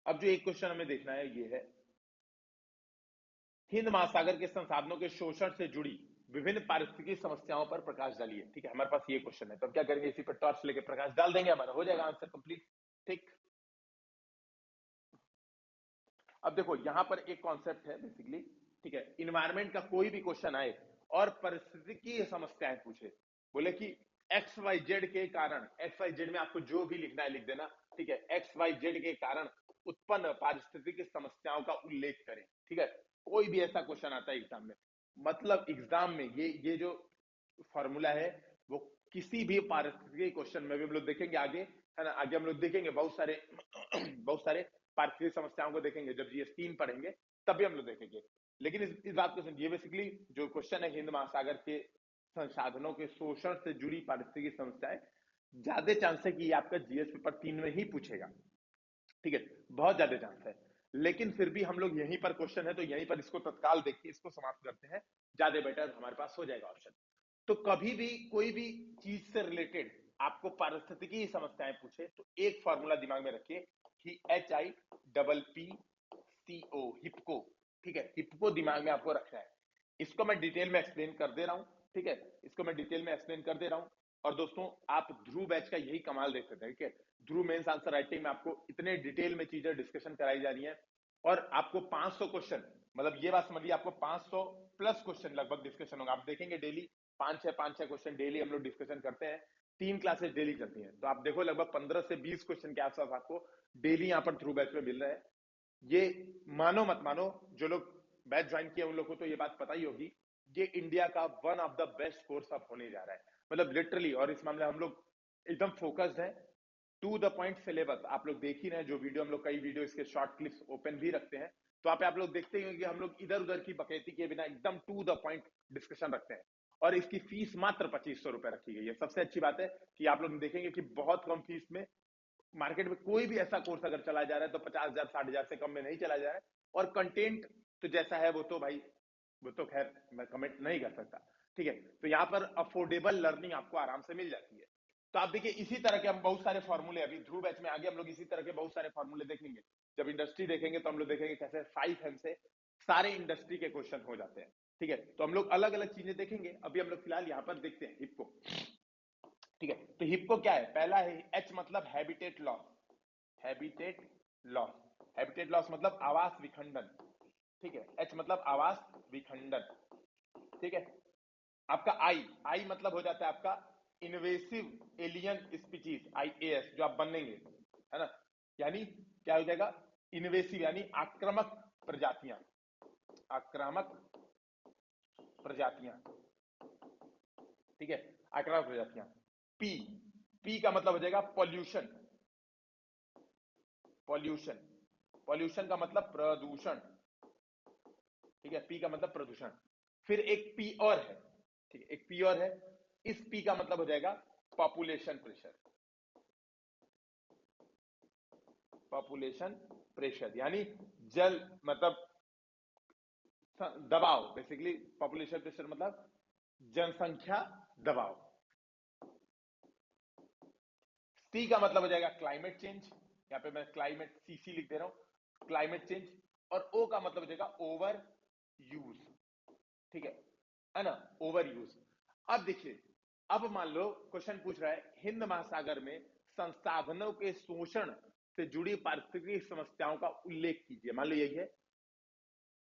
अब जो एक क्वेश्चन हमें देखना है ये है, हिंद महासागर के संसाधनों के शोषण से जुड़ी विभिन्न पारिस्थितिकी समस्याओं पर प्रकाश डालिए। ठीक है, हमारे पास ये क्वेश्चन है, तो हम क्या करेंगे, इसी पर टॉर्च लेके प्रकाश डाल देंगे, हमारा हो जाएगा आंसर कंप्लीट। ठीक, अब देखो यहां पर एक कॉन्सेप्ट है बेसिकली। ठीक है, इन्वायरमेंट का कोई भी क्वेश्चन आए और परिस्थितिकी समस्याएं पूछे, बोले कि एक्स वाई जेड के कारण, एक्स वाई जेड में आपको जो भी लिखना है लिख देना। ठीक है, एक्स वाई जेड के कारण उत्पन्न पारिस्थितिकी समस्याओं का उल्लेख करें। ठीक है, कोई भी ऐसा क्वेश्चन आता है एग्जाम में, मतलब एग्जाम में ये जो फॉर्मूला है वो किसी भी पारिस्थितिकी क्वेश्चन में भी हम लोग देखेंगे आगे, है ना, आगे हम लोग देखेंगे बहुत सारे बहुत सारे पारिस्थितिक समस्याओं को देखेंगे, जब GS3 पढ़ेंगे तब भी हम लोग देखेंगे। लेकिन इस बात को समझिए, बेसिकली जो क्वेश्चन है हिंद महासागर के संसाधनों के शोषण से जुड़ी पारिस्थितिक समस्याएं, ज्यादा चांस है कि आपका GS पेपर 3 में ही पूछेगा। ठीक है, बहुत ज्यादा चांस है। लेकिन फिर भी हम लोग यहीं पर क्वेश्चन है तो यहीं पर इसको तत्काल देखिए, इसको समाप्त करते हैं, ज्यादा बेटर हमारे पास हो जाएगा ऑप्शन। तो कभी भी कोई भी चीज से रिलेटेड आपको पारिस्थितिकी समस्याएं पूछे तो एक फॉर्मूला दिमाग में रखिए कि HIPPCO, हिप्को। ठीक है, हिप्को दिमाग में आपको रखना है। इसको मैं डिटेल में एक्सप्लेन कर दे रहा हूं। ठीक है, इसको मैं डिटेल में एक्सप्लेन कर दे रहा हूं। और दोस्तों, आप ध्रुव बैच का यही कमाल देख सकते हैं। ठीक है, ध्रुव मेंस आंसर राइटिंग में आपको इतने डिटेल में चीजें डिस्कशन कराई जा रही है, और आपको 500 क्वेश्चन, मतलब ये बात समझिए, आपको 500 प्लस क्वेश्चन लगभग डिस्कशन होगा। आप देखेंगे डेली 5-6 क्वेश्चन डेली हम लोग डिस्कशन करते हैं। 3 क्लासेस डेली चलती हैं, तो आप देखो लगभग 15 से 20 क्वेश्चन के आसपास आपको डेली यहाँ पर थ्रू बैच में मिल रहे हैं। ये मानो मत मानो, जो लोग बैच ज्वाइन किए उन लोग को तो ये बात पता ही होगी, ये इंडिया का one of the best course अब होने जा रहा है, मतलब लिटरली। और इस मामले हम लोग एकदम फोकस्ड है, टू द पॉइंट सिलेबस। आप लोग देख ही रहे हैं जो वीडियो, हम लोग कई वीडियो इसके शॉर्ट क्लिप्स ओपन भी रखते हैं, तो आप लोग देखते हैं कि हम लोग इधर उधर की बकैती के बिना एकदम टू द पॉइंट डिस्कशन रखते हैं। और इसकी फीस मात्र 2500 रुपए रखी गई है। सबसे अच्छी बात है कि आप लोग देखेंगे कि बहुत कम फीस में मार्केट में कोई भी ऐसा कोर्स अगर चला जा रहा है तो 50,000 60,000 से कम में नहीं चला जा रहा है। और कंटेंट तो जैसा है वो तो भाई, वो तो खैर मैं कमेंट नहीं कर सकता। ठीक है, तो यहाँ पर अफोर्डेबल लर्निंग आपको आराम से मिल जाती है। तो आप देखिए इसी तरह के हम बहुत सारे फॉर्मूले, अभी ध्रुव बैच में आगे हम लोग इसी तरह के बहुत सारे फॉर्मूले देखेंगे। जब इंडस्ट्री देखेंगे तो हम लोग देखेंगे कैसे 5M से सारे इंडस्ट्री के क्वेश्चन हो जाते हैं। ठीक है, तो हम लोग अलग अलग चीजें देखेंगे। अभी हम लोग फिलहाल यहाँ पर देखते हैं हिप्को। ठीक है, तो हिप्को क्या है, पहला है H मतलब habitat loss. Habitat loss, habitat loss मतलब आवास विखंडन। ठीक है, H मतलब आवास विखंडन। ठीक है, आपका आई मतलब हो जाता है आपका इन्वेसिव एलियन स्पीशीज, IAS, जो आप बनेंगे, है ना, यानी क्या हो जाएगा, इन्वेसिव यानी आक्रामक प्रजातियां, आक्रामक प्रजातियां। ठीक है, आक्रामक प्रजातियां। पी, पी का मतलब हो जाएगा पॉल्यूशन, पॉल्यूशन, पॉल्यूशन का मतलब प्रदूषण। ठीक है, पी का मतलब प्रदूषण। फिर एक पी और है, ठीक है, एक पी और है, इस पी का मतलब हो जाएगा पॉपुलेशन प्रेशर, पॉपुलेशन प्रेशर यानी जल मतलब दबाव, बेसिकली पॉपुलेशन प्रेशर मतलब जनसंख्या दबाव। सी का मतलब हो जाएगा क्लाइमेट चेंज, यहाँ पे मैं क्लाइमेट CC लिख दे रहा हूं, क्लाइमेट चेंज। और ओ का मतलब हो जाएगा ओवर यूज। ठीक है ना, ओवर यूज। अब देखिए, अब मान लो क्वेश्चन पूछ रहा है हिंद महासागर में संसाधनों के शोषण से जुड़ी पारिस्थितिक समस्याओं का उल्लेख कीजिए, मान लो यही है,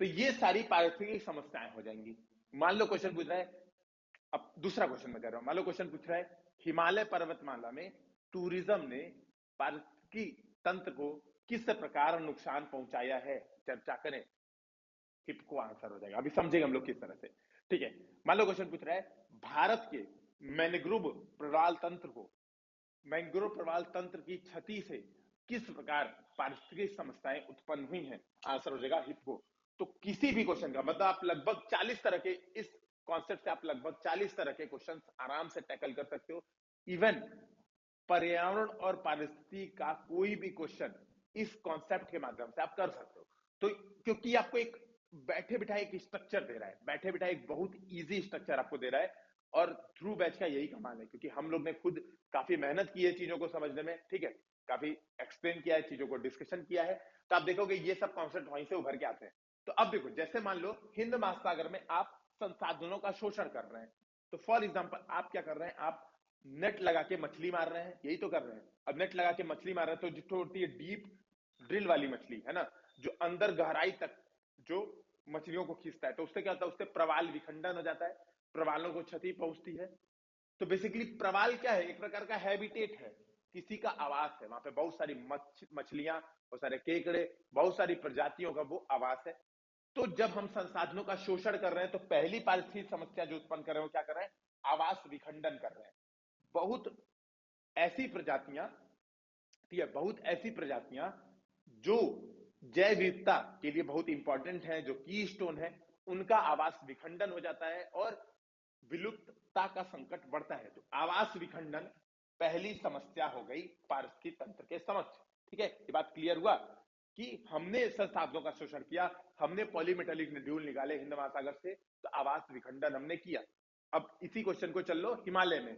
तो ये सारी पारिस्थितिक समस्याएं हो जाएंगी। मान लो क्वेश्चन पूछ रहा है, अब दूसरा क्वेश्चन मैं कर रहा हूं, मान लो क्वेश्चन पूछ रहा है हिमालय पर्वतमाला में टूरिज्म ने पारिस्थितिकी तंत्र को किस प्रकार नुकसान पहुंचाया है, चर्चा करें। हिप्को आंसर हो जाएगा, अभी समझेंगे हम लोग किस तरह से। ठीक है, मान लो क्वेश्चन पूछ रहा है भारत के मैंग्रोव प्रवाल तंत्र को, मैंग्रोव प्रवाल तंत्र की क्षति से किस प्रकार पारिस्थितिक समस्याएं उत्पन्न हुई हैं, आंसर हो जाएगा हिप्को। तो किसी भी क्वेश्चन का मतलब आप लगभग 40 तरह के, इस कॉन्सेप्ट से आप लगभग 40 तरह के क्वेश्चन आराम से टैकल कर सकते हो। इवन पर्यावरण और पारिस्थितिकी का कोई भी क्वेश्चन इस कॉन्सेप्ट के माध्यम से आप कर सकते हो। तो क्योंकि आपको एक बैठे बिठाए एक स्ट्रक्चर दे रहा है, बैठे बिठाए एक बहुत इजी स्ट्रक्चर आपको दे रहा है। और थ्रू बैच का यही कमाल है, क्योंकि हम लोग ने खुद काफी मेहनत की है चीजों को समझने में। ठीक है, काफी एक्सप्लेन किया है, चीजों को डिस्कशन किया है, तो आप देखोगे ये सब कॉन्सेप्ट वहीं से उभर के आते हैं। तो अब देखो, जैसे मान लो हिंद महासागर में आप संसाधनों का शोषण कर रहे हैं, तो फॉर एग्जाम्पल आप क्या कर रहे हैं, आप नेट लगा के मछली मार रहे हैं, यही तो कर रहे हैं। अब नेट लगा के मछली मार रहे हैं, तो जो होती है डीप ड्रिल वाली मछली है ना, जो अंदर गहराई तक जो मछलियों को खींचता है, तो उससे क्या होता है, उससे प्रवाल विखंडन हो जाता है, प्रवालों को क्षति पहुंचती है। तो बेसिकली प्रवाल क्या है, एक प्रकार का हैबिटेट है, किसी का आवास है, वहां पे बहुत सारी मछलियां, बहुत सारे केकड़े, बहुत सारी प्रजातियों का वो आवास है। तो जब हम संसाधनों का शोषण कर रहे हैं, तो पहली पारिस्थितिक समस्या जो उत्पन्न कर रहे हैं वो क्या कर रहे हैं, आवास विखंडन कर रहे हैं। बहुत ऐसी प्रजातियां, ठीक है, बहुत ऐसी प्रजातियां जो जैव विविधता के लिए बहुत इंपॉर्टेंट है, जो की स्टोन है, उनका आवास विखंडन हो जाता है और विलुप्तता का संकट बढ़ता है। तो आवास विखंडन पहली समस्या हो गई पारिस्थितिक तंत्र के समक्ष। ठीक है, ये बात क्लियर हुआ कि हमने संसाधनों का शोषण किया, हमने पॉलीमेटेलिक नोड्यूल निकाले हिंद महासागर से, तो आवास विखंडन हमने किया। अब इसी क्वेश्चन को चल लो हिमालय में।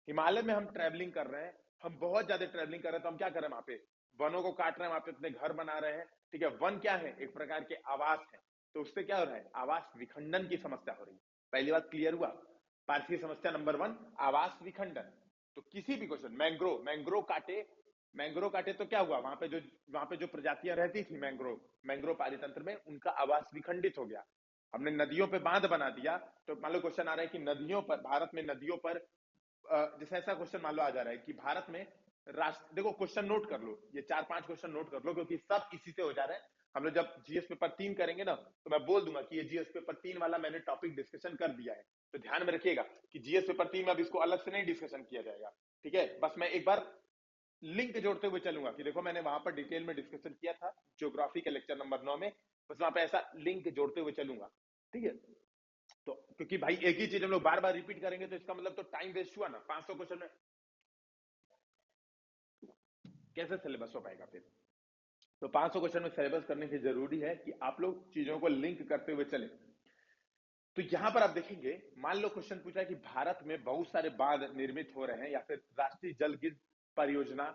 हिमालय में हम ट्रैवलिंग कर रहे हैं, हम बहुत ज्यादा ट्रैवलिंग कर रहे हैं, तो हम क्या कर रहे हैं, वहां पे वनों को काट रहे हैं, वहां पे अपने घर बना रहे हैं। ठीक है, वन क्या है, एक प्रकार के आवास है, तो उससे क्या हो रहा है, आवास विखंडन की समस्या हो रही है। पहली बात क्लियर हुआ। पारसी समस्या नंबर 1, आवास विखंडन। तो किसी भी क्वेश्चन, मैंग्रोव काटे तो क्या हुआ, वहां पे जो प्रजातियां रहती थी मैंग्रोव पारितंत्र में, उनका आवास विखंडित हो गया। हमने नदियों पे बांध बना दिया, तो मान लो क्वेश्चन आ रहा है कि नदियों पर, भारत में नदियों पर, जैसे ऐसा क्वेश्चन मान लो आ जा रहा है कि भारत में राष्ट्र, देखो क्वेश्चन नोट कर लो, ये 4-5 क्वेश्चन नोट कर लो, क्योंकि सब इसी से हो जा रहे हैं। हम लोग जब जीएस पेपर 3 करेंगे ना, तो मैं बोल दूंगा कि ये जीएस पेपर 3 वाला मैंने टॉपिक डिस्कशन कर दिया है। तो ध्यान में रखिएगा कि जीएस पेपर 3 में अब इसको अलग से नहीं डिस्कशन किया जाएगा। ठीक है, बस मैं एक बार लिंक जोड़ते हुए चलूंगा कि देखो मैंने वहां पर डिटेल में डिस्कशन किया था ज्योग्राफी के लेक्चर नंबर 9 में, बस वहां पे ऐसा लिंक जोड़ते हुए चलूंगा। ठीक है, तो क्योंकि भाई एक ही चीज हम लोग बार बार रिपीट करेंगे, तो इसका मतलब तो टाइम वेस्ट हुआ ना, 500 क्वेश्चन में कैसे सिलेबस हो पाएगा फिर। तो 500 क्वेश्चन में सिलेबस करने की जरूरी है कि आप लोग चीजों को लिंक करते हुए चले। तो यहां पर आप देखेंगे, मान लो क्वेश्चन पूछा है कि भारत में बहुत सारे बांध निर्मित हो रहे हैं, या फिर राष्ट्रीय जल ग्रिड परियोजना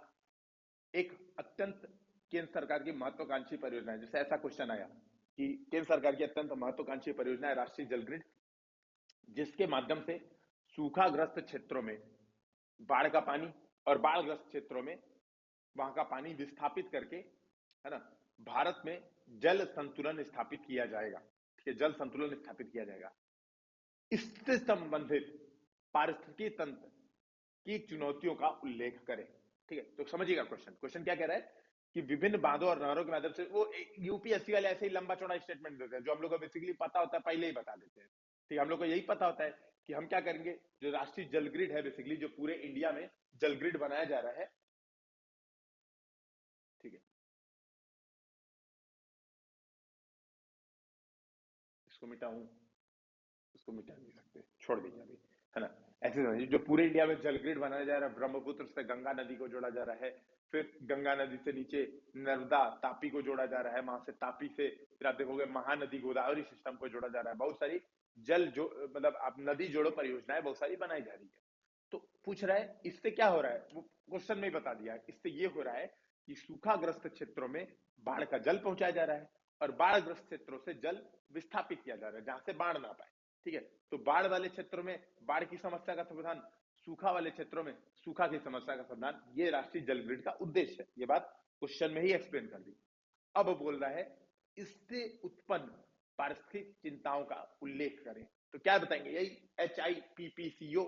एक अत्यंत केंद्र सरकार की महत्वाकांक्षी परियोजना है। जैसे ऐसा क्वेश्चन आया कि केंद्र सरकार की अत्यंत महत्वाकांक्षी परियोजना है राष्ट्रीय जल ग्रिड, जिसके माध्यम से सूखाग्रस्त क्षेत्रों में बाढ़ का पानी, और बाढ़ग्रस्त क्षेत्रों में वहां का पानी विस्थापित करके, है ना, भारत में जल संतुलन स्थापित किया जाएगा। ठीक है, जल संतुलन स्थापित किया जाएगा। इससे संबंधित पारिस्थितिकी तंत्र की चुनौतियों का उल्लेख करें। ठीक है, तो समझिएगा क्वेश्चन, क्वेश्चन क्या कह रहा है कि विभिन्न बांधों और नहरों के माध्यम से, वो यूपीएससी वाले ऐसे ही लंबा चौड़ा स्टेटमेंट देते हैं, जो हम लोग को बेसिकली पता होता है, पहले ही बता देते हैं। ठीक है, हम लोग को यही पता होता है कि हम क्या करेंगे, जो राष्ट्रीय जल ग्रिड है, बेसिकली जो पूरे इंडिया में जल ग्रिड बनाया जा रहा है। ठीक है, इसको मिटाऊं, उसको मिटा नहीं सकते, छोड़ दीजिए अभी, है ना। ऐसे समझिए, जो पूरे इंडिया में जल ग्रिड बनाया जा रहा है, ब्रह्मपुत्र से गंगा नदी को जोड़ा जा रहा है, फिर गंगा नदी से नीचे नर्मदा तापी को जोड़ा जा रहा है, वहां से तापी से फिर आप देखोगे महानदी गोदावरी सिस्टम को जोड़ा जा रहा है। बहुत सारी जल जो मतलब आप नदी जोड़ो परियोजनाएं बहुत सारी बनाई जा रही है। तो पूछ रहा है इससे क्या हो रहा है, वो क्वेश्चन में ही बता दिया है, इससे ये हो रहा है कि सूखाग्रस्त क्षेत्रों में बाढ़ का जल पहुंचाया जा रहा है, और बाढ़ग्रस्त क्षेत्रों से जल विस्थापित किया जा रहा है, जहां से बाढ़ ना पाए। ठीक है, तो बाढ़ वाले क्षेत्रों में बाढ़ की समस्या का समाधान, सूखा वाले क्षेत्रों में सूखा की समस्या का समाधान, ये राष्ट्रीय जल ग्रिड का उद्देश्य है। ये बात क्वेश्चन में ही एक्सप्लेन कर दी। अब बोल रहा है इससे उत्पन्न पारिस्थितिक चिंताओं का उल्लेख करें। तो क्या बताएंगे, यही HIPPCO,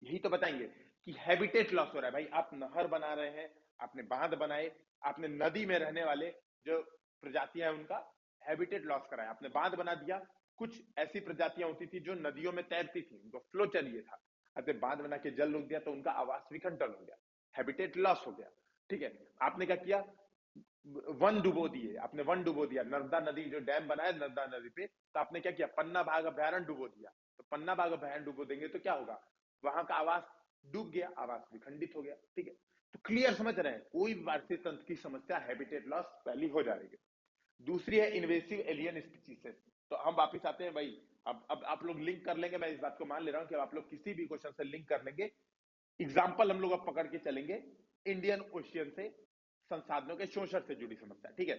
यही तो बताएंगे कि हैबिटेट लॉस हो रहा है। भाई आप नहर बना रहे हैं, आपने बांध बनाए, आपने नदी में रहने वाले जो प्रजातियां हैं उनका हैबिटेट लॉस कराया, आपने बांध बना दिया। कुछ ऐसी प्रजातियां होती थी जो नदियों में तैरती थी, उनको फ्लो चाहिए था, आपने बांध बना के जल रोक दिया, तो उनका आवास विखंडन हो गया, हैबिटेट लॉस हो गया। ठीक है, आपने क्या किया, वन डुबो दिए, आपने वन डुबो दिया, नर्मदा नदी जो डैम बनाया नर्मदा नदी पे, तो आपने क्या किया, पन्ना बाघ अभ्यारण्य डुबो दिया। तो पन्ना बाघ अभ्यारण्य डुबो देंगे तो क्या होगा, वहां का आवास डूब गया, आवास विखंडित हो गया। ठीक है, तो क्लियर समझ रहे हैं, कोई भी भारतीय तंत्र की समस्या हैबिटेट लॉस पहली हो जा रही है। दूसरी है इन्वेसिव एलियन स्पीसीज। तो हम वापिस आते हैं भाई, अब आप लोग लिंक कर लेंगे, मैं इस बात को मान ले रहा हूं कि आप लोग किसी भी क्वेश्चन से लिंक कर लेंगे। एग्जाम्पल हम लोग अब पकड़ के चलेंगे इंडियन ओशियन से, संसाधनों के शोषण से जुड़ी समस्या। ठीक है,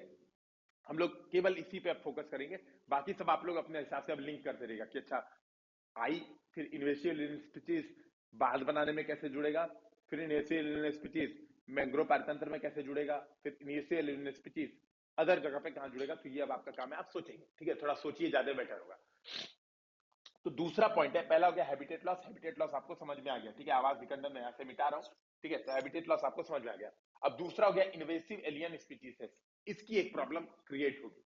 हम लोग केवल इसी पे अब फोकस करेंगे, बाकी सब आप लोग अपने हिसाब से अब लिंक करते रहेगा कि अच्छा आई, फिर इन्वेसिव एलियन स्पीशीज बांध बनाने में कैसे जुड़ेगा, फिर इन्वेसिव एलियन स्पीशीज मैंग्रोव पारतंत्र में कैसे जुड़ेगा, फिर इन्वेसिव एलियन स्पीशीज अदर जगह पे कहां जुड़ेगा। तो ये अब आपका काम है, आप सोचेंगे। ठीक है, थोड़ा सोचिए, ज्यादा बेटर होगा। तो दूसरा पॉइंट है, पहला हो गया हैबिटेट लॉस। हैबिटेट लॉस आपको समझ में आ गया। ठीक है, आवाज विखंडन मैं यहां से मिटा रहा हूं। ठीक है, तो हैबिटेट लॉस आपको समझ में आ गया। अब दूसरा हो गया इन्वेसिव एलियन स्पीशीज, इसकी एक प्रॉब्लम क्रिएट होगी।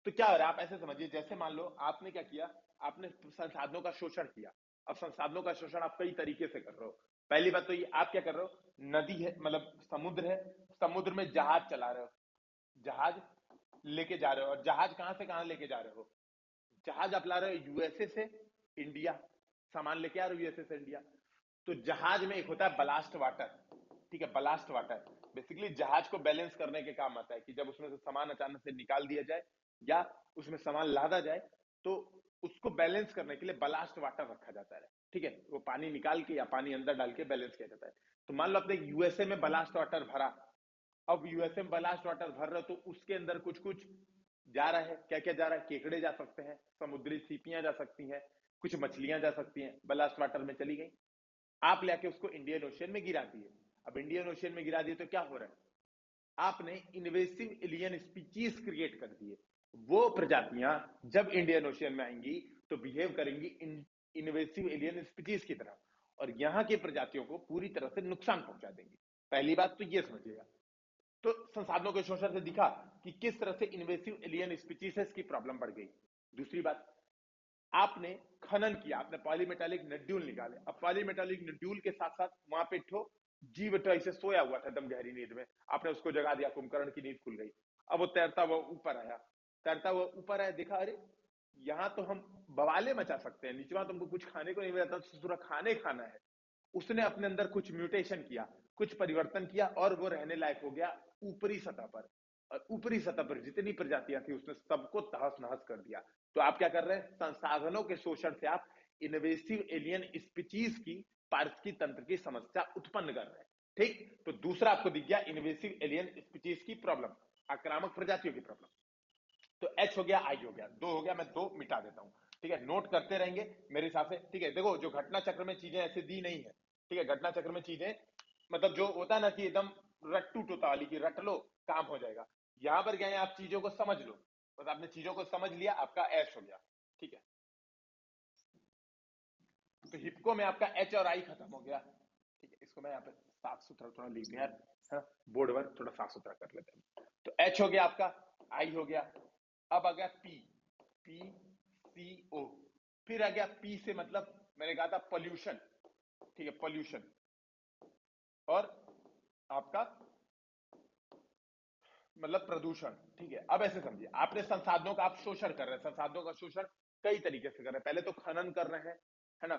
तो क्या हो रहा है, आप ऐसे समझिए, जैसे मान लो आपने क्या किया, आपने संसाधनों का शोषण किया। अब संसाधनों का शोषण आप कई तरीके से कर रहे हो। पहली बात तो ये, आप क्या कर रहे हो, नदी है, मतलब समुद्र है, समुद्र में जहाज चला रहे हो, जहाज लेके जा रहे हो। और जहाज कहां से कहां लेके जा रहे हो, जहाज आप ला रहे हो यूएसए से इंडिया, सामान लेके आ रहे हो यूएसए से इंडिया। तो जहाज में एक होता है बलास्ट वाटर। ठीक है, बलास्ट वाटर बेसिकली जहाज को बैलेंस करने के काम आता है कि जब उसमें से सामान अचानक से निकाल दिया जाए या उसमें सामान लादा जाए, तो उसको बैलेंस करने के लिए बलास्ट वाटर रखा जाता है। ठीक है, वो पानी निकाल के या पानी अंदर डाल के बैलेंस किया जाता है। तो मान लो आपने यूएसए में बलास्ट वाटर भरा। अब यूएसए में बलास्ट वाटर भर रहे हो तो उसके अंदर कुछ कुछ जा रहा है। क्या क्या जा रहा है, केकड़े जा सकते हैं, समुद्री सीपियां जा सकती हैं, कुछ मछलियां जा सकती हैं, बलास्ट वाटर में चली गई। आप लेके उसको इंडियन ओशियन में गिरा दिए। अब इंडियन ओशियन में गिरा दिए तो क्या हो रहा है, आपने इन्वेसिव एलियन स्पीशीज क्रिएट कर दिए। वो प्रजातियां जब इंडियन ओशियन में आएंगी तो बिहेव करेंगी इन्वेसिव एलियन स्पीशीज की तरह, और यहां की प्रजातियों को पूरी तरह से नुकसान पहुंचा देंगी। पहली बात तो ये समझिएगा। तो संसाधनों के शोषण से दिखा कि किस तरह से इन्वेसिव एलियन स्पीशीज की प्रॉब्लम बढ़ गई। दूसरी बात, आपने खनन किया, आपने पॉलीमेटालिक नड्यूल निकाले। अब पॉलीमेटालिक नड्यूल के साथ साथ वहां पे ठो जीव ऐसे सोया हुआ था एकदम गहरी नींद में, आपने उसको जगा दिया, कुंभकर्ण की नींद खुल गई। अब वो तैरता हुआ ऊपर आया, तैरता हुआ ऊपर आया, देखा अरे यहाँ तो हम बवाले मचा सकते हैं, नीचे तुमको कुछ खाने को नहीं मिला था, पूरा खाने खाना है। उसने अपने अंदर कुछ म्यूटेशन किया, कुछ परिवर्तन किया, और वो रहने लायक हो गया ऊपरी सतह पर। और ऊपरी सतह पर जितनी प्रजातियां थी उसने सबको तहस नहस कर दिया। तो आप क्या कर रहे हैं, संसाधनों के शोषण से आप इन्वेसिव एलियन स्पीशीज की पारिस्थितिकी तंत्र की समस्या उत्पन्न कर रहे हैं। ठीक, तो दूसरा आपको दिख गया इन्वेसिव एलियन स्पीशीज की प्रॉब्लम, आक्रामक प्रजातियों की प्रॉब्लम। तो एच हो गया, आई हो गया, दो हो गया, मैं दो मिटा देता हूं। ठीक है, नोट करते रहेंगे मेरे हिसाब से। ठीक है, देखो जो घटना चक्र में चीजें ऐसे दी नहीं है। ठीक है, घटना चक्र में चीजें मतलब जो होता है ना कि एकदम रट्टू टोता वाली की रट लो काम हो जाएगा, यहां पर क्या है, आप चीजों को समझ लो। बस आपने चीजों को समझ लिया, आपका एच हो गया। ठीक है, तो हिप्को में आपका एच और आई खत्म हो गया। ठीक है, इसको मैं यहाँ पे साफ सुथरा थोड़ा लिख दिया है, बोर्ड वर्क थोड़ा साफ सुथरा कर लेते हैं। तो एच हो गया आपका, आई हो गया। अब आ गया पी, पी सी ओ। फिर आ गया पी से मतलब मैंने कहा था पोल्यूशन। ठीक है, पोल्यूशन। और आपका मतलब प्रदूषण। ठीक है, अब ऐसे समझिए, आपने संसाधनों का आप शोषण कर रहे हैं, संसाधनों का शोषण कई तरीके से कर रहे हैं। पहले तो खनन कर रहे हैं, है ना,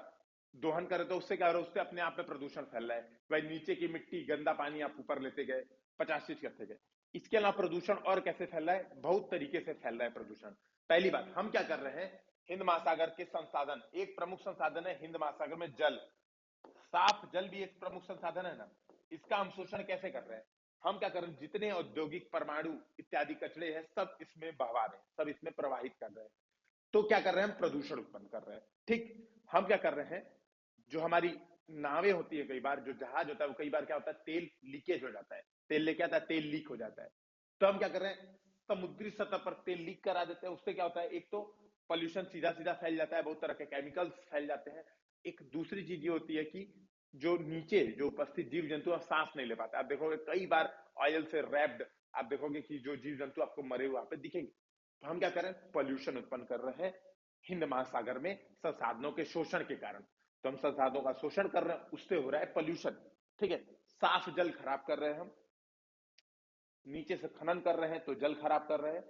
दोहन कर रहे, तो उससे क्या हो रहा है, उससे अपने आप में प्रदूषण फैल रहा है। भाई नीचे की मिट्टी गंदा पानी आप ऊपर लेते गए, 50 चीज करते गए। इसके अलावा प्रदूषण और कैसे फैल रहा है, बहुत तरीके से फैल रहा है प्रदूषण। पहली बात, हम क्या कर रहे हैं, हिंद महासागर के संसाधन, एक प्रमुख संसाधन है हिंद महासागर में जल, साफ जल भी एक प्रमुख संसाधन है ना, इसका हम शोषण कैसे कर रहे हैं, हम क्या कर रहे हैं, जितने औद्योगिक परमाणु इत्यादि कचरे हैं सब इसमें बहवा रहे हैं, सब इसमें प्रवाहित कर रहे हैं। तो क्या कर रहे हैं, हम प्रदूषण उत्पन्न कर रहे हैं। ठीक, हम क्या कर रहे हैं, जो हमारी नावें होती है, कई बार जो जहाज होता है वो कई बार क्या होता है, तेल लीकेज हो जाता है, तेल लेके आता है, तेल लीक हो जाता है। तो हम क्या कर रहे हैं, समुद्री सतह पर तेल लीक करा देते हैं। उससे क्या होता है, एक तो पॉल्यूशन सीधा सीधा फैल जाता है, बहुत तरह के केमिकल्स फैल जाते हैं। एक दूसरी चीज ये होती है कि जो नीचे जो उपस्थित जीव जंतु आप सांस नहीं ले पाते, आप देखोगे कई बार ऑयल से रैप्ड, आप देखोगे कि जो जीव जंतु आपको मरे हुए पे दिखेंगे। तो हम क्या कर रहे हैं, पॉल्यूशन उत्पन्न कर रहे हैं हिंद महासागर में संसाधनों के शोषण के कारण। तो हम संसाधनों का शोषण कर रहे हैं, उससे हो रहा है पॉल्यूशन। ठीक है, साफ जल खराब कर रहे हैं हम, नीचे से खनन कर रहे हैं तो जल खराब कर रहे हैं,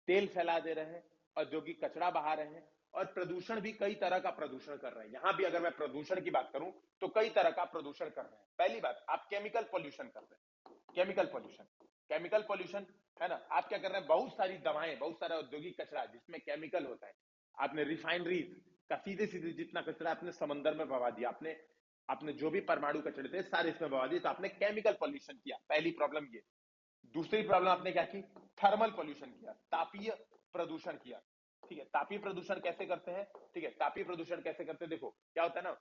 तेल फैला दे रहे हैं, औद्योगिक कचरा बहा रहे हैं, और प्रदूषण भी कई तरह का प्रदूषण कर रहे हैं। यहां भी अगर मैं प्रदूषण की बात करूं तो कई तरह का प्रदूषण कर रहे हैं। पहली बात, आप केमिकल पॉल्यूशन कर रहे हैं, केमिकल पॉल्यूशन, केमिकल पॉल्यूशन है ना, आप क्या कर रहे हैं, बहुत सारी दवाएं, बहुत सारा औद्योगिक कचरा जिसमें केमिकल होता है, आपने रिफाइनरीज का सीधे सीधे जितना कचरा आपने समंदर में बहा दिया, आपने आपने जो भी परमाणु कचरे थे सारे इसमें बहा दिए, तो आपने केमिकल पॉल्यूशन किया। पहली प्रॉब्लम ये। दूसरी प्रॉब्लम आपने क्या की, थर्मल पॉल्यूशन किया, तापीय प्रदूषण किया। ठीक है, तापीय प्रदूषण कैसे करते हैं, ठीक है, तापीय प्रदूषण कैसे करते हैं, देखो क्या होता है ना,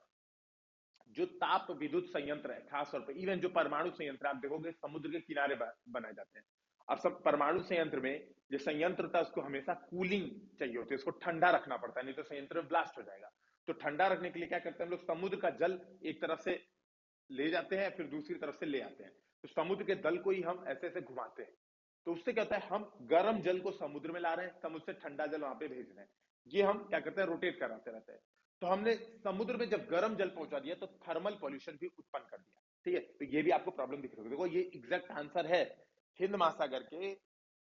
जो ताप विद्युत संयंत्र है, खासतौर पर इवन जो परमाणु संयंत्र आप देखोगे समुद्र के किनारे बनाए जाते हैं। अब सब परमाणु संयंत्र में जो संयंत्र था उसको हमेशा कूलिंग चाहिए होती है, उसको ठंडा रखना पड़ता है, नहीं तो संयंत्र ब्लास्ट हो जाएगा। तो ठंडा रखने के लिए क्या करते हैं हम लोग, समुद्र का जल एक तरफ से ले जाते हैं, फिर दूसरी तरफ से ले आते हैं। तो समुद्र के दल को ही हम ऐसे ऐसे घुमाते हैं, तो उससे क्या होता है, हम गर्म जल को समुद्र में ला रहे हैं, समुद्र से ठंडा जल वहां पे भेज रहे हैं। ये हम क्या करते हैं, रोटेट कराते रहते हैं। तो हमने समुद्र में जब गर्म जल पहुंचा दिया तो थर्मल पॉल्यूशन भी उत्पन्न कर दिया। ठीक है, तो ये भी आपको प्रॉब्लम दिख रही होगी। देखो ये एग्जैक्ट आंसर है, हिंद महासागर के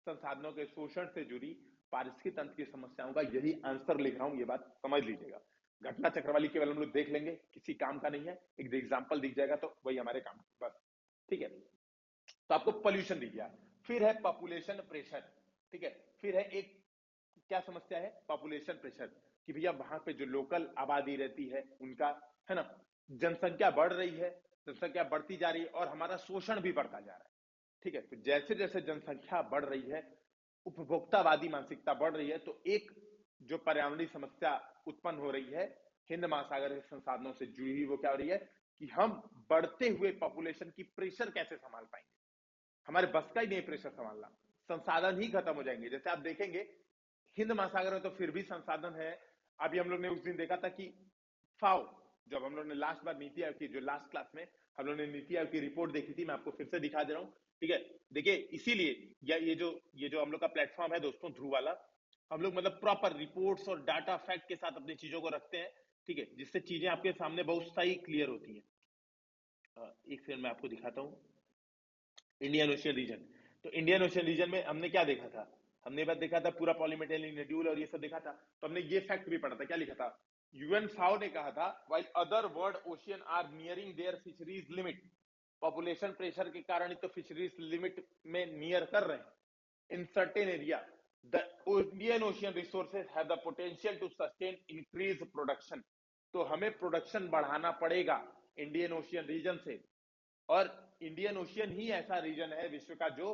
संसाधनों के शोषण से जुड़ी पारिस्थितिकी तंत्र की समस्याओं का यही आंसर लिख रहा हूं, ये बात समझ लीजिएगा। घटना चक्र वाली केवल हम लोग देख लेंगे, किसी काम का नहीं है, एक एग्जाम्पल दिख जाएगा तो वही हमारे काम बस। ठीक है, तो आपको पोल्यूशन दिख गया। फिर है पॉपुलेशन प्रेशर। ठीक है, फिर है एक क्या समस्या है, पॉपुलेशन प्रेशर, कि भैया वहां पे जो लोकल आबादी रहती है उनका, है ना, जनसंख्या बढ़ रही है, जनसंख्या बढ़ती जा रही है और हमारा शोषण भी बढ़ता जा रहा है। ठीक है, तो जैसे जैसे जनसंख्या बढ़ रही है, उपभोक्तावादी मानसिकता बढ़ रही है, तो एक जो पर्यावरणीय समस्या उत्पन्न हो रही है हिंद महासागर के संसाधनों से जुड़ी हुई, वो क्या हो रही है कि हम बढ़ते हुए पॉपुलेशन की प्रेशर कैसे संभाल पाएंगे। हमारे बस का ही नहीं प्रेशर संभालना, संसाधन ही खत्म हो जाएंगे। जैसे आप देखेंगे हिंद महासागर में तो फिर भी संसाधन है। अभी हम लोग ने उस दिन देखा था कि फाओ, जब हम लोग ने लास्ट बार नीति आयोग की, जो लास्ट क्लास में हम लोग ने नीति आयोग की रिपोर्ट देखी थी, मैं आपको फिर से दिखा दे रहा हूं। ठीक है, देखिए इसीलिए या ये जो हम लोग का प्लेटफॉर्म है दोस्तों, ध्रुव वाला, हम लोग मतलब प्रॉपर रिपोर्ट्स और डाटा फैक्ट के साथ अपनी चीजों को रखते हैं। ठीक है, जिससे चीजें आपके सामने बहुत सही क्लियर होती है। एक सेकंड मैं आपको दिखाता हूँ, इंडियन ओशियन रीजन। तो इंडियन ओशियन रीजन में हमने क्या देखा था, हमने बात देखा था पूरा पॉलीमेटेलिक नेड्यूल और ये सब देखा था। तो हमने ये फैक्ट भी पढ़ा था, क्या लिखा था, यूएन फाओ ने कहा था, while other world ocean are nearing their fisheries limit, population pressure के कारण ही तो फिशरीज लिमिट में नियर कर रहे हैं in certain area, the Indian Ocean resources have the potential to sustain increase production. तो हमें प्रोडक्शन बढ़ाना पड़ेगा इंडियन ओशियन रीजन से, और इंडियन ओशियन ही ऐसा रीजन है विश्व का जो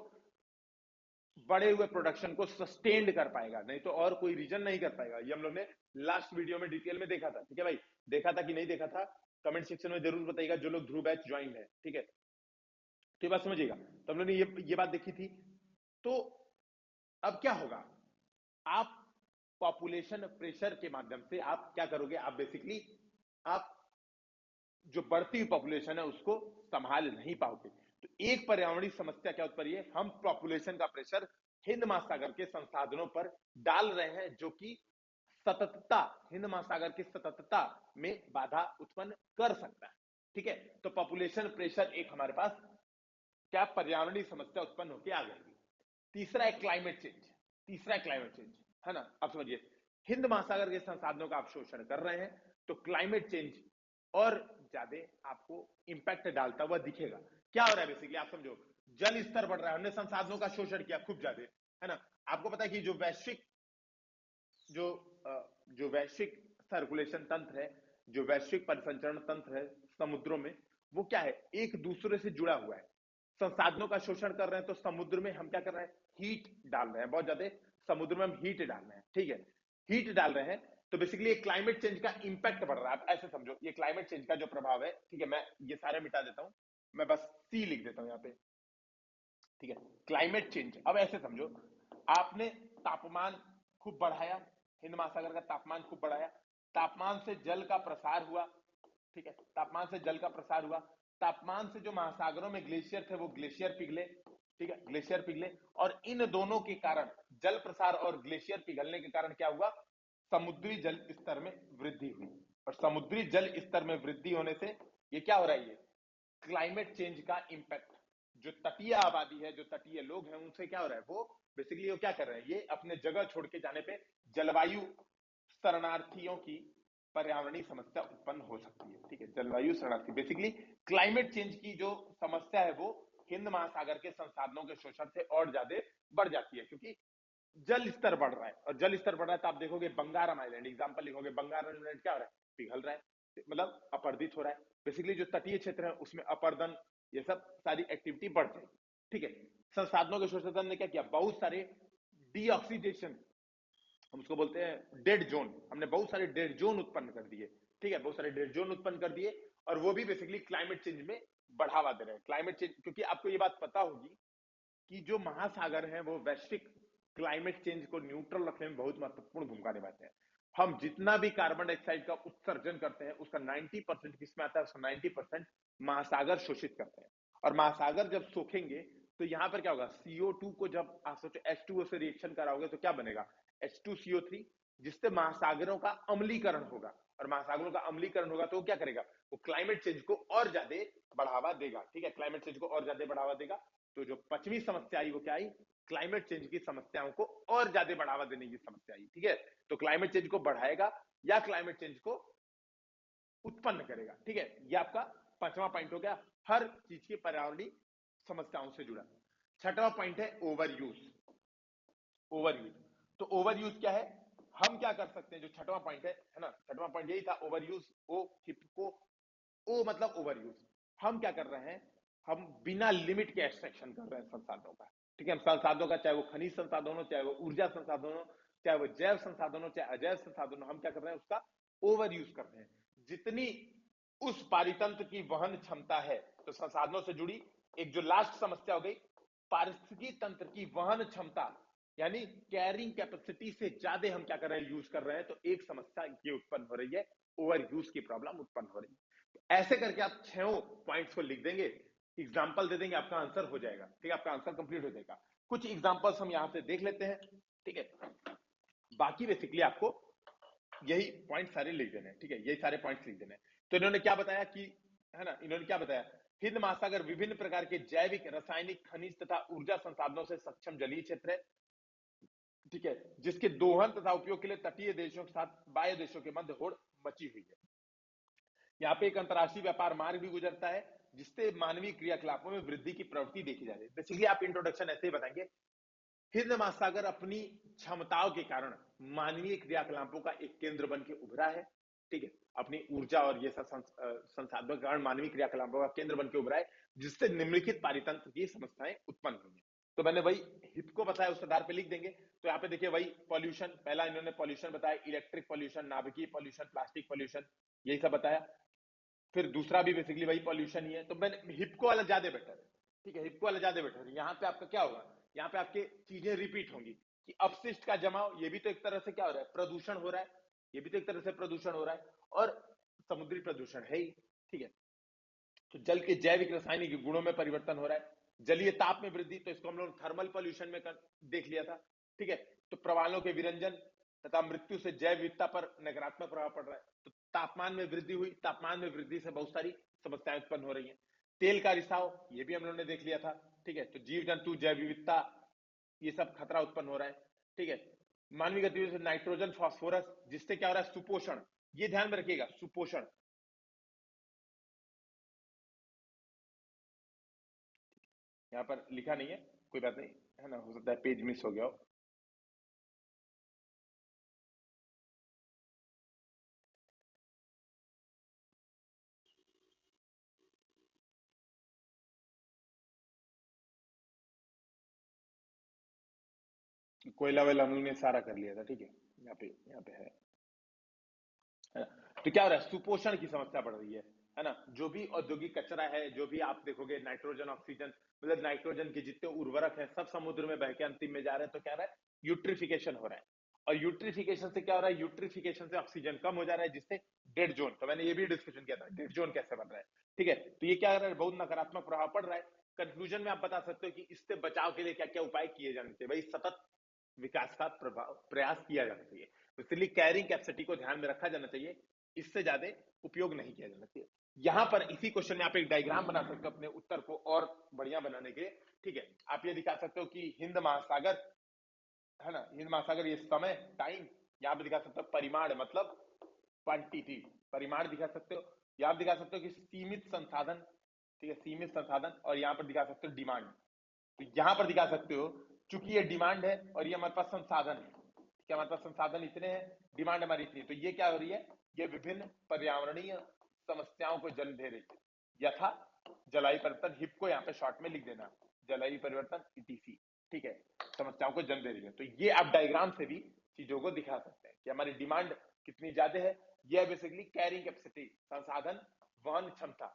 बड़े हुए प्रोडक्शन को सस्टेन्ड कर पाएगा, नहीं तो और कोई रीजन नहीं कर पाएगा। ये हम लोग ने लास्ट वीडियो में डिटेल में देखा था। ठीक है भाई, देखा था कि नहीं देखा था, कमेंट सेक्शन में जरूर बताइएगा जो लोग ध्रुव बैच ज्वाइन है। ठीक है, तो ये बात समझिएगा, तो हम लोग ने ये बात देखी थी। तो अब क्या होगा, आप पॉपुलेशन प्रेशर के माध्यम से आप क्या करोगे, आप बेसिकली आप जो बढ़ती हुई पॉपुलेशन है उसको संभाल नहीं पाओगे। तो एक पर्यावरणीय समस्या क्या उत्पन्न है, हम पॉपुलेशन का प्रेशर हिंद महासागर के संसाधनों पर डाल रहे हैं, जो कि सततता, हिंद महासागर की सततता में बाधा उत्पन्न कर सकता है। ठीक है, तो पॉपुलेशन प्रेशर एक हमारे पास क्या पर्यावरणीय समस्या उत्पन्न होकर आ गई। तीसरा है क्लाइमेट चेंज, तीसरा है क्लाइमेट चेंज, है ना। आप समझिए हिंद महासागर के संसाधनों का आप शोषण कर रहे हैं, तो क्लाइमेट चेंज और ज्यादा आपको इंपैक्ट डालता हुआ दिखेगा। क्या हो रहा है बेसिकली, आप समझो, जल स्तर बढ़ रहा है, हमने संसाधनों का शोषण किया खूब ज्यादा, है ना। आपको पता है कि जो वैश्विक जो जो वैश्विक सर्कुलेशन तंत्र है, जो वैश्विक परिसंचरण तंत्र है समुद्रों में, वो क्या है, एक दूसरे से जुड़ा हुआ है। संसाधनों का शोषण कर रहे हैं तो समुद्र में हम क्या कर रहे हैं, हीट डाल रहे हैं, बहुत ज्यादा समुद्र में हम हीट डाल रहे हैं। ठीक है, हीट डाल रहे हैं, तो बेसिकली क्लाइमेट चेंज का इंपैक्ट बढ़ रहा है। आप ऐसे समझो, ये क्लाइमेट चेंज का जो प्रभाव है, ठीक है, मैं ये सारे मिटा देता हूं, मैं बस सी लिख देता हूं यहाँ पे। ठीक है, क्लाइमेट चेंज, अब ऐसे समझो, आपने तापमान खूब बढ़ाया, हिंद महासागर का तापमान खूब बढ़ाया, तापमान से जल का प्रसार हुआ। ठीक है, तापमान से जल का प्रसार हुआ, तापमान से जो महासागरों में ग्लेशियर थे वो ग्लेशियर पिघले। ठीक है, ग्लेशियर पिघले, और इन दोनों के कारण, जल प्रसार और ग्लेशियर पिघलने के कारण क्या हुआ, समुद्री जल स्तर में वृद्धि हुई। और समुद्री जल स्तर में वृद्धि होने से ये क्या हो रहा है, ये क्लाइमेट चेंज का इंपैक्ट, जो तटीय आबादी है, जो तटीय लोग हैं, उनसे क्या हो रहा है, वो बेसिकली वो क्या कर रहे हैं, ये अपने जगह छोड़ के जाने पे जलवायु शरणार्थियों की पर्यावरणीय समस्या उत्पन्न हो सकती है। ठीक है, जलवायु शरणार्थी, बेसिकली क्लाइमेट चेंज की जो समस्या है वो हिंद महासागर के संसाधनों के शोषण से और ज्यादा बढ़ जाती है, क्योंकि जल स्तर बढ़ रहा है, और जल स्तर बढ़ रहा है तो आप देखोगे बंगारम आइलैंड एग्जांपल लिखोगे, बंगारम आइलैंड क्या हो रहा है, पिघल रहा है, मतलब अपर्दित हो रहा है। बेसिकली जो तटीय क्षेत्र है उसमें अपर्दन, ये सब सारी एक्टिविटी बढ़ जाएगी। ठीक है। संसाधनों के शोषण ने क्या किया, बहुत सारे डीऑक्सीडेशन, हम उसको बोलते हैं डेड जोन, हमने बहुत सारे डेड जोन उत्पन्न कर दिए। ठीक है, बहुत सारे डेड जोन उत्पन्न कर दिए, और वो भी बेसिकली क्लाइमेट चेंज में बढ़ावा दे रहे हैं। क्लाइमेट चेंज, क्योंकि आपको ये बात पता होगी कि जो महासागर हैं वो वैश्विक क्लाइमेट चेंज को न्यूट्रल रखने में बहुत महत्वपूर्ण भूमिका निभाते हैं। हम जितना भी कार्बन डाइऑक्साइड का उत्सर्जन करते हैं उसका 90% किसमें आता है, उसका 90% महासागर शोषित करते हैं। और महासागर जब सूखेंगे तो यहां पर क्या होगा, CO2 को जब आप सोचो H2O से रिएक्शन कराओगे तो क्या बनेगा, H2CO3, जिससे महासागरों का अम्लीकरण होगा। और महासागरों का अम्लीकरण होगा तो वो क्या करेगा, वो क्लाइमेट चेंज को और ज्यादा बढ़ावा देगा। ठीक है, क्लाइमेट चेंज को और ज्यादा बढ़ावा देगा। तो जो पश्चिमी समस्या आई वो क्या आई, क्लाइमेट चेंज की समस्याओं को और ज्यादा बढ़ावा देने की समस्या आई। ठीक है, तो क्लाइमेट चेंज को बढ़ाएगा या क्लाइमेट चेंज को उत्पन्न करेगा। ठीक है, ये आपका पांचवा पॉइंट हो गया, हर चीज की पर्यावरणीय समस्याओं से जुड़ा। छठवां पॉइंट है ओवर यूज। ओवर यूज, तो ओवर यूज क्या है, हम क्या कर सकते हैं, जो छठवां पॉइंट है ना, छठवां पॉइंट यही था, ओवर यूज। ओ हिपको, ओ मतलब ओवर यूज। हम क्या कर रहे हैं, हम बिना लिमिट के एक्सट्रैक्शन कर रहे हैं संसाधनों का। ठीक है, संसाधनों का, चाहे वो खनिज संसाधन हो, चाहे वो ऊर्जा संसाधन हो, चाहे वो जैव संसाधन हो, चाहे अजैव संसाधन हो, हम क्या कर रहे हैं, उसका ओवर यूज कर रहे हैं। जितनी उस पारितंत्र की वहन क्षमता है, तो संसाधनों से जुड़ी एक जो लास्ट समस्या हो गई, पारिस्थितिकी तंत्र की वहन क्षमता, यानी कैरिंग कैपेसिटी से ज्यादा हम क्या कर रहे हैं, यूज कर रहे हैं, तो एक समस्या ये उत्पन्न हो रही है, ओवर यूज की प्रॉब्लम उत्पन्न हो रही है। तो ऐसे करके आप 6 पॉइंट्स को लिख देंगे, एग्जाम्पल दे देंगे, आपका आंसर हो जाएगा। ठीक है, आपका आंसर कंप्लीट हो जाएगा। कुछ एग्जाम्पल्स हम यहां से देख लेते हैं। ठीक है, बाकी बेसिकली आपको यही पॉइंट सारे लिख देने हैं। ठीक है, यही सारे पॉइंट्स लिख देने हैं। तो इन्होंने क्या बताया कि, है ना, इन्होंने क्या बताया, हिंद महासागर विभिन्न प्रकार के जैविक, रासायनिक, खनिज तथा ऊर्जा संसाधनों से सक्षम जलीय क्षेत्र है। ठीक है, जिसके दोहन तथा उपयोग के लिए तटीय देशों के साथ बाह्य देशों के मध्य होड़ मची हुई है। यहाँ पे एक अंतर्राष्ट्रीय व्यापार मार्ग भी गुजरता है, जिससे मानवीय क्रियाकलापों में वृद्धि की प्रवृत्ति देखी जा रही है। बेसिकली आप इंट्रोडक्शन ऐसे ही बताएंगे, हिंद महासागर अपनी क्षमताओं के कारण मानवीय क्रियाकलापों का एक केंद्र बन के उभरा है। ठीक है, अपनी ऊर्जा और ये सब संसाधनों के कारण मानवीय क्रियाकलापों का केंद्र बन के उभरा है, जिससे निम्नलिखित पारितंत्र की समस्याएं उत्पन्न हुई है। तो मैंने वही हिप को बताया, उस आधार पे लिख देंगे। तो यहाँ पे देखिए वही पॉल्यूशन, पहला इन्होंने पॉल्यूशन बताया, इलेक्ट्रिक पॉल्यूशन, नाभिकीय पॉल्यूशन, प्लास्टिक पॉल्यूशन, यही सब बताया। फिर दूसरा भी बेसिकली वही पॉल्यूशन ही है। तो मैंने हिपको वाला ज्यादा बेटर है। ठीक है, हिपको वाला ज्यादा बेटर है। यहाँ पे आपका क्या होगा, यहाँ पे आपके चीजें रिपीट होंगी कि अपशिष्ट का जमाव, ये भी तो एक तरह से क्या हो रहा है, प्रदूषण हो रहा है। ये भी तो एक तरह से प्रदूषण हो रहा है, और समुद्री प्रदूषण है ही। ठीक है, तो जल के जैविक रासायनिक गुणों में परिवर्तन हो रहा है, जलीय ताप में वृद्धि, तो इसको हम लोग थर्मल पॉल्यूशन में देख लिया था। ठीक है, तो प्रवालों के विरंजन तथा मृत्यु से जैव विविधता पर नकारात्मक प्रभाव पड़ रहा है। तो तापमान में वृद्धि हुई, तापमान में वृद्धि से बहुत सारी समस्याएं उत्पन्न हो रही हैं। तेल का रिसाव, ये भी हम लोगों ने देख लिया था। ठीक है, तो जीव जंतु, जैव विविधता, ये सब खतरा उत्पन्न हो रहा है। ठीक है, मानवीय गतिविधि से नाइट्रोजन, फास्फोरस, जिससे क्या हो रहा है, सुपोषण। ये ध्यान में रखिएगा, सुपोषण। यहाँ पर लिखा नहीं है, कोई बात नहीं, है ना, हो सकता है पेज मिस हो गया हो। कोयला वेला हम लोग ने सारा कर लिया था। ठीक है, यहाँ पे है ना। तो क्या हो रहा है, सुपोषण की समस्या बढ़ रही है ना। जो भी औद्योगिक कचरा है, जो भी आप देखोगे, नाइट्रोजन, ऑक्सीजन, मतलब नाइट्रोजन के जितने उर्वरक हैं सब समुद्र में बह के अंतिम में जा रहे हैं। तो क्या रहा है, यूट्रिफिकेशन हो रहा है। और यूट्रिफिकेशन से क्या हो रहा है, यूट्रिफिकेशन से ऑक्सीजन कम हो जा रहा है, जिससे डेड जोन, तो मैंने ये भी डिस्कशन किया था, डेड जोन कैसे बन रहा है। ठीक है, तो ये क्या कर रहा है, बहुत नकारात्मक प्रभाव पड़ रहा है। कंक्लूजन में आप बता सकते हो कि इससे बचाव के लिए क्या क्या उपाय किए जाने चाहिए। भाई सतत विकास का प्रयास किया जाना चाहिए। तो इसलिए कैरिंग कैपेसिटी को ध्यान में रखा जाना चाहिए, इससे ज्यादा उपयोग नहीं किया जाना चाहिए। यहां पर इसी क्वेश्चन में आप एक डायग्राम बना सकते हो अपने उत्तर को और बढ़िया बनाने के लिए। ठीक है, आप ये दिखा सकते हो कि हिंद महासागर, है ना, हिंद महासागर, ये समय, टाइम, यहाँ पे दिखा सकते हो परिमाण, मतलब क्वांटिटी, परिमाण दिखा सकते हो। यहाँ पे दिखा सकते हो कि सीमित संसाधन, ठीक है, सीमित संसाधन, और यहाँ पर दिखा सकते हो डिमांड। तो यहां पर दिखा सकते हो, चूंकि ये डिमांड है और ये हमारे पास संसाधन है, क्या हमारे पास संसाधन इतने हैं, डिमांड हमारी इतनी है, तो ये क्या हो रही है, ये विभिन्न पर्यावरणीय समस्याओं को जन्म दे रही है। यथा जलवायु परिवर्तन, हिप को यहाँ पे शॉर्ट में लिख देना, जलवायु परिवर्तन ईटीसी, ठीक है, समस्याओं को जन्म दे रही है। तो ये आप डायग्राम से भी चीजों को दिखा सकते हैं कि हमारी डिमांड कितनी ज्यादा है। यह बेसिकली कैरिंग कैपेसिटी, संसाधन वहन क्षमता,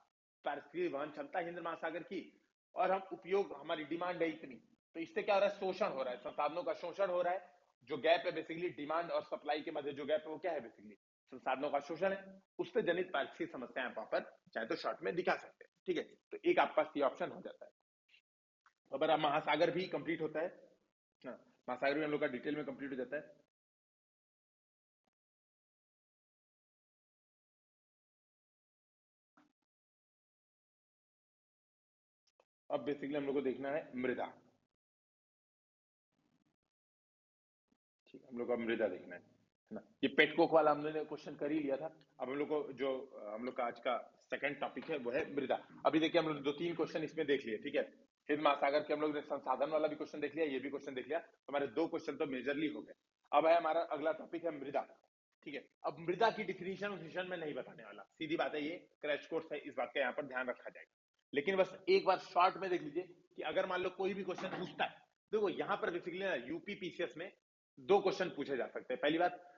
पारिस्थितिक वहन क्षमता हिंद महासागर की, और हम उपयोग, हमारी डिमांड है इतनी। तो इससे क्या हो रहा है, शोषण हो रहा है, संसाधनों का शोषण हो रहा है। जो गैप है बेसिकली डिमांड और सप्लाई के मध्य जो गैप है वो क्या है, बेसिकली संसाधनों का शोषण है। उससे जनित पारिस्थितिक समस्याएं आप वहां पर चाहे तो शॉर्ट में दिखा सकते हैं, ठीक है। तो एक आपके पास ये ऑप्शन हो जाता है। तो अगर आप महासागर भी कंप्लीट होता है, हाँ, महासागर भी हम लोग का डिटेल में कंप्लीट हो जाता है। अब बेसिकली हम लोग को देखना है मृदा, ठीक है, हम लोग को मृदा देखना है ना। ये पेटकोक वाला हमने क्वेश्चन कर ही लिया था। अब हम लोग को जो हम लोग का आज का सेकंड टॉपिक है वो है मृदा। अभी देखिए हम लोग 2-3 क्वेश्चन इसमें देख लिए, ठीक है। हिंद महासागर के हम लोग ने संसाधन वाला भी क्वेश्चन देख लिया, ये भी क्वेश्चन देख लिया, तो हमारे 2 क्वेश्चन तो मेजरली हो गए। अब है हमारा अगला टॉपिक है मृदा, ठीक है। अब मृदा की डिफिनीशन में नहीं बताने वाला, सीधी बात है, ये क्रैश कोर्स है, इस बात का यहाँ पर ध्यान रखा जाएगा। लेकिन बस एक बार शॉर्ट में देख लीजिए कि अगर मान लो कोई भी क्वेश्चन पूछता है, देखो यहाँ पर बेसिकली ना यूपी पीसीएस में 2 क्वेश्चन पूछे जा सकते हैं। पहली बात,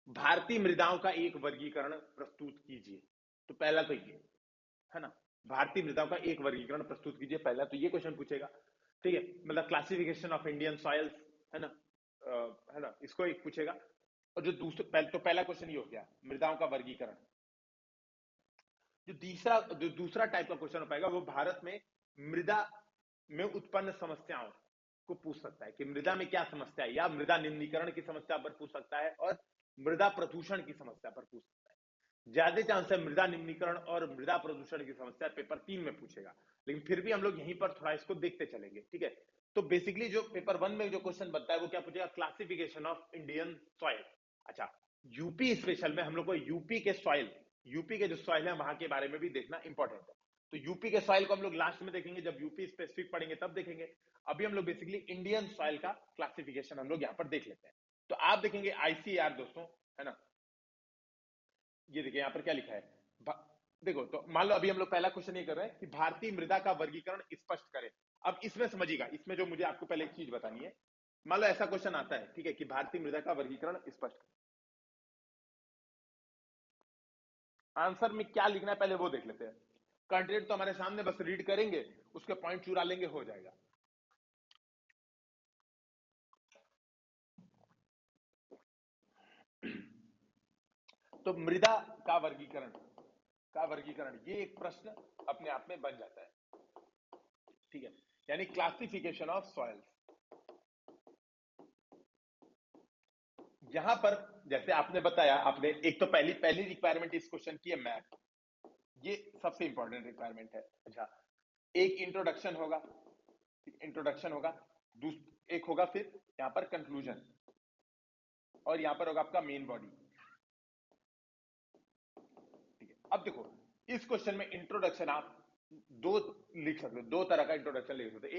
भारतीय मृदाओं का एक वर्गीकरण प्रस्तुत कीजिए। तो पहला तो ये है ना, भारतीय मृदाओं का एक वर्गीकरण प्रस्तुत कीजिए, पहला तो ये क्वेश्चन पूछेगा, ठीक है। मतलब क्लासिफिकेशन ऑफ इंडियन सॉइल्स, है ना, है ना, इसको एक पूछेगा। और जो पहला क्वेश्चन ये हो गया मृदाओं का वर्गीकरण। जो दूसरा टाइप का क्वेश्चन हो पाएगा वो भारत में मृदा में उत्पन्न समस्याओं को पूछ सकता है कि मृदा में क्या समस्या है, या मृदा निम्नीकरण की समस्या पर पूछ सकता है, और मृदा प्रदूषण की समस्या पर पूछ सकता है। ज्यादा चांस है मृदा निम्नीकरण और मृदा प्रदूषण की समस्या पेपर 3 में पूछेगा, लेकिन फिर भी हम लोग यहीं पर थोड़ा इसको देखते चलेंगे, ठीक है। तो बेसिकली जो पेपर 1 में जो क्वेश्चन बनता है वो क्या पूछेगा, क्लासिफिकेशन ऑफ इंडियन सॉइल। अच्छा, यूपी स्पेशल में हम लोग को यूपी के सॉइल, यूपी के जो सॉइल है वहां के बारे में भी देखना इंपॉर्टेंट है। तो यूपी के सॉइल को हम लोग लास्ट में देखेंगे, जब यूपी स्पेसिफिक पढ़ेंगे तब देखेंगे। अभी हम लोग बेसिकली इंडियन सॉइल का क्लासिफिकेशन हम लोग यहाँ पर देख लेते हैं। तो आप देखेंगे आईसीआर दोस्तों, है ना, ये देखिए यहाँ पर क्या लिखा है। देखो, तो मान लो अभी हम लोग पहला क्वेश्चन ये कर रहे हैं कि भारतीय मृदा का वर्गीकरण स्पष्ट करें। अब इसमें समझिएगा, इसमें जो मुझे आपको पहले एक चीज बतानी है, मान लो ऐसा क्वेश्चन आता है, ठीक है, कि भारतीय मृदा का वर्गीकरण स्पष्ट करें। आंसर में क्या लिखना है पहले वो देख लेते हैं। कंटेंट तो हमारे सामने, बस रीड करेंगे, उसके पॉइंट चुरा लेंगे, हो जाएगा। तो मृदा का वर्गीकरण, ये एक प्रश्न अपने आप में बन जाता है, ठीक है, यानी क्लासिफिकेशन ऑफ सॉइल्स। यहां पर जैसे आपने बताया, आपने एक तो पहली पहली रिक्वायरमेंट इस क्वेश्चन की है मैप, ये सबसे इंपॉर्टेंट रिक्वायरमेंट है। अच्छा, एक इंट्रोडक्शन होगा, इंट्रोडक्शन होगा, एक होगा फिर यहां पर कंक्लूजन, और यहां पर होगा आपका मेन बॉडी, ठीक है। अब देखो इस क्वेश्चन में इंट्रोडक्शन आप दो लिख सकते हो, दो तरह का इंट्रोडक्शन लिख सकते हो।